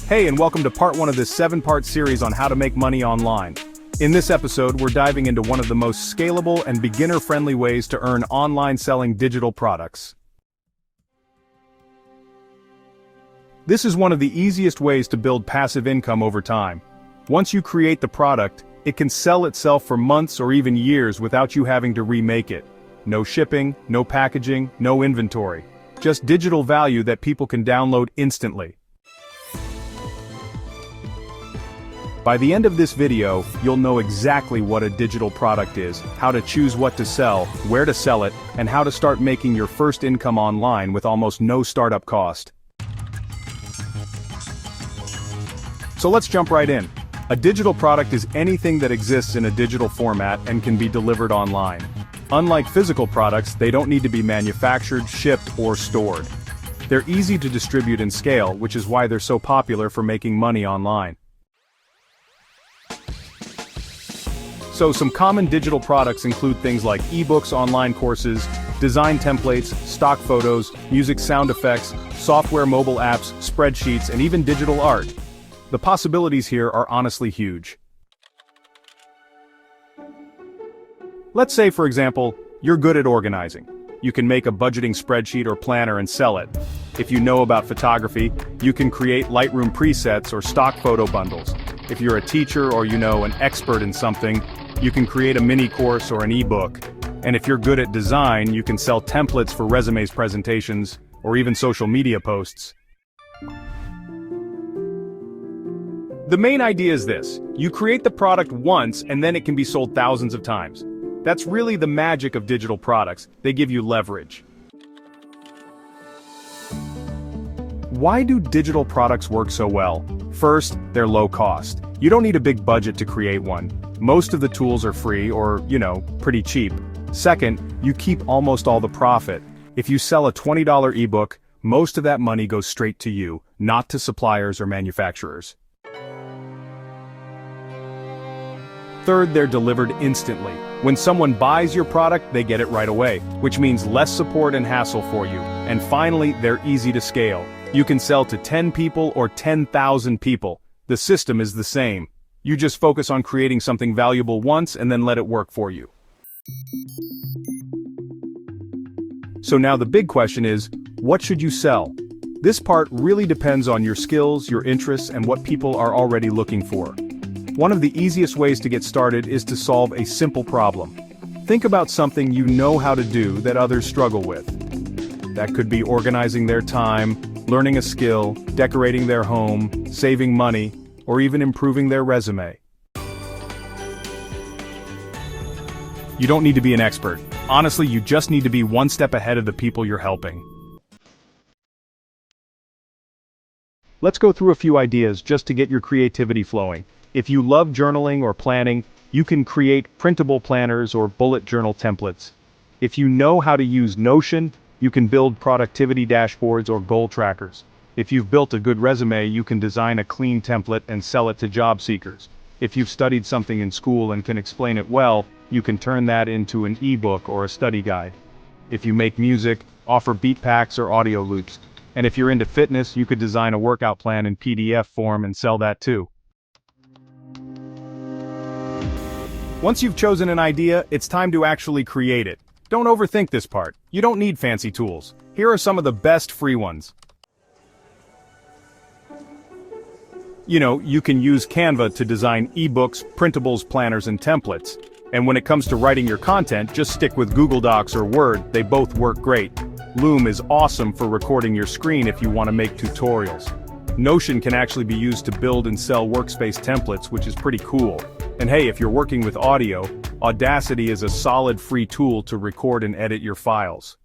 Hey, and welcome to part 1 of this 7-part series on how to make money online. In this episode, we're diving into one of the most scalable and beginner-friendly ways to earn online selling digital products. This is one of the easiest ways to build passive income over time. Once you create the product, it can sell itself for months or even years without you having to remake it. No shipping, no packaging, no inventory. Just digital value that people can download instantly. By the end of this video, you'll know exactly what a digital product is, how to choose what to sell, where to sell it, and how to start making your first income online with almost no startup cost. So let's jump right in. A digital product is anything that exists in a digital format and can be delivered online. Unlike physical products, they don't need to be manufactured, shipped, or stored. They're easy to distribute and scale, which is why they're so popular for making money online. So some common digital products include things like ebooks, online courses, design templates, stock photos, music sound effects, software mobile apps, spreadsheets, and even digital art. The possibilities here are honestly huge. Let's say, for example, you're good at organizing. You can make a budgeting spreadsheet or planner and sell it. If you know about photography, you can create Lightroom presets or stock photo bundles. If you're a teacher or an expert in something, you can create a mini course or an ebook. And if you're good at design, you can sell templates for resumes, presentations, or even social media posts. The main idea is this: you create the product once and then it can be sold thousands of times. That's really the magic of digital products. They give you leverage. Why do digital products work so well? First, they're low cost. You don't need a big budget to create one. Most of the tools are free or, pretty cheap. Second, you keep almost all the profit. If you sell a $20 ebook, most of that money goes straight to you, not to suppliers or manufacturers. Third, they're delivered instantly. When someone buys your product, they get it right away, which means less support and hassle for you. And finally, they're easy to scale. You can sell to 10 people or 10,000 people. The system is the same. You just focus on creating something valuable once and then let it work for you. So now the big question is, what should you sell? This part really depends on your skills, your interests, and what people are already looking for. One of the easiest ways to get started is to solve a simple problem. Think about something you know how to do that others struggle with. That could be organizing their time, learning a skill, decorating their home, saving money, or even improving their resume. You don't need to be an expert. Honestly, you just need to be one step ahead of the people you're helping. Let's go through a few ideas just to get your creativity flowing. If you love journaling or planning, you can create printable planners or bullet journal templates. If you know how to use Notion, you can build productivity dashboards or goal trackers. If you've built a good resume, you can design a clean template and sell it to job seekers. If you've studied something in school and can explain it well, you can turn that into an ebook or a study guide. If you make music, offer beat packs or audio loops. And if you're into fitness, you could design a workout plan in PDF form and sell that too. Once you've chosen an idea, it's time to actually create it. Don't overthink this part. You don't need fancy tools. Here are some of the best free ones. You can use Canva to design ebooks, printables, planners, and templates. And when it comes to writing your content, just stick with Google Docs or Word. They both work great. Loom is awesome for recording your screen if you want to make tutorials. Notion can actually be used to build and sell workspace templates, which is pretty cool. And hey, if you're working with audio, Audacity is a solid free tool to record and edit your files.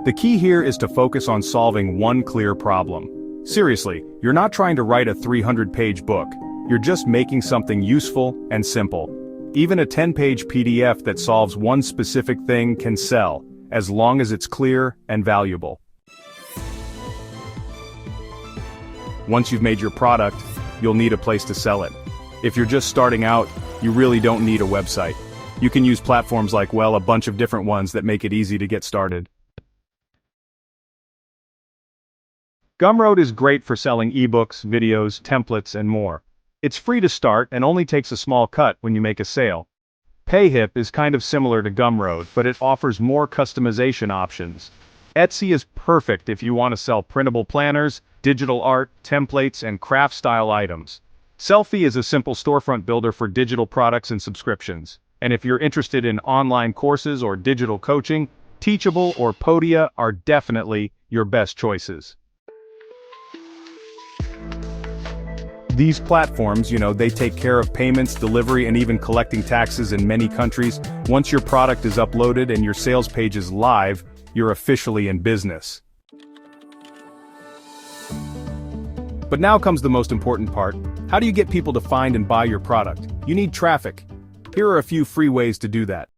The key here is to focus on solving one clear problem. Seriously, you're not trying to write a 300-page book. You're just making something useful and simple. Even a 10-page PDF that solves one specific thing can sell, as long as it's clear and valuable. Once you've made your product, you'll need a place to sell it. If you're just starting out, you really don't need a website. You can use platforms like, a bunch of different ones that make it easy to get started. Gumroad is great for selling ebooks, videos, templates, and more. It's free to start and only takes a small cut when you make a sale. Payhip is kind of similar to Gumroad, but it offers more customization options. Etsy is perfect if you want to sell printable planners, digital art, templates, and craft-style items. Selfie is a simple storefront builder for digital products and subscriptions. And if you're interested in online courses or digital coaching, Teachable or Podia are definitely your best choices. These platforms, they take care of payments, delivery, and even collecting taxes in many countries. Once your product is uploaded and your sales page is live, you're officially in business. But now comes the most important part. How do you get people to find and buy your product? You need traffic. Here are a few free ways to do that.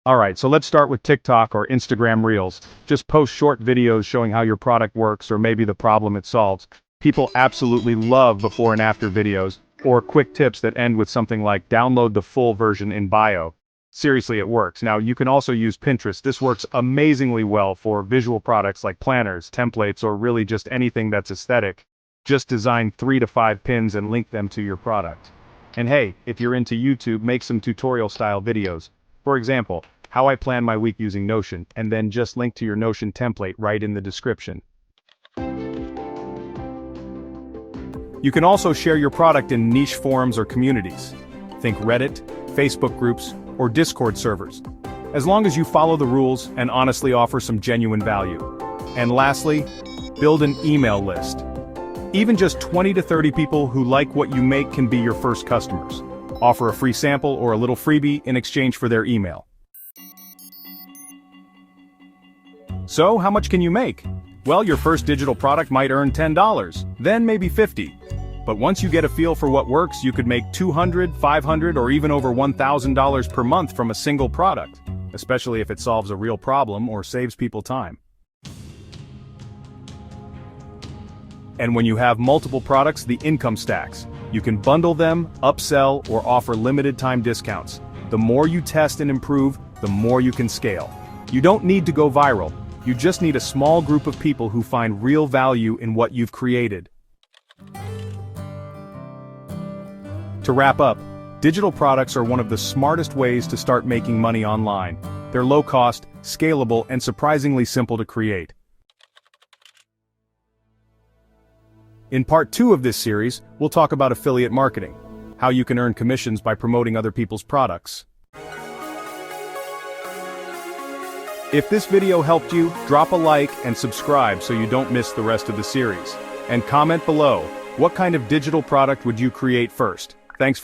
Alright, so let's start with TikTok or Instagram Reels. Just post short videos showing how your product works or maybe the problem it solves. People absolutely love before and after videos, or quick tips that end with something like download the full version in bio. Seriously, it works. Now, you can also use Pinterest. This works amazingly well for visual products like planners, templates, or really just anything that's aesthetic. Just design 3 to 5 pins and link them to your product. And hey, if you're into YouTube, make some tutorial-style videos. For example, how I plan my week using Notion, and then just link to your Notion template right in the description. You can also share your product in niche forums or communities. Think Reddit, Facebook groups, or Discord servers. As long as you follow the rules and honestly offer some genuine value. And lastly, build an email list. Even just 20 to 30 people who like what you make can be your first customers. Offer a free sample or a little freebie in exchange for their email. So, how much can you make? Well, your first digital product might earn $10, then maybe $50. But once you get a feel for what works, you could make $200, $500, or even over $1,000 per month from a single product, especially if it solves a real problem or saves people time. And when you have multiple products, the income stacks. You can bundle them, upsell, or offer limited time discounts. The more you test and improve, the more you can scale. You don't need to go viral. You just need a small group of people who find real value in what you've created. To wrap up, digital products are one of the smartest ways to start making money online. They're low cost, scalable, and surprisingly simple to create. In part 2 of this series, we'll talk about affiliate marketing, how you can earn commissions by promoting other people's products. If this video helped you, drop a like and subscribe so you don't miss the rest of the series. And comment below, what kind of digital product would you create first? Thanks for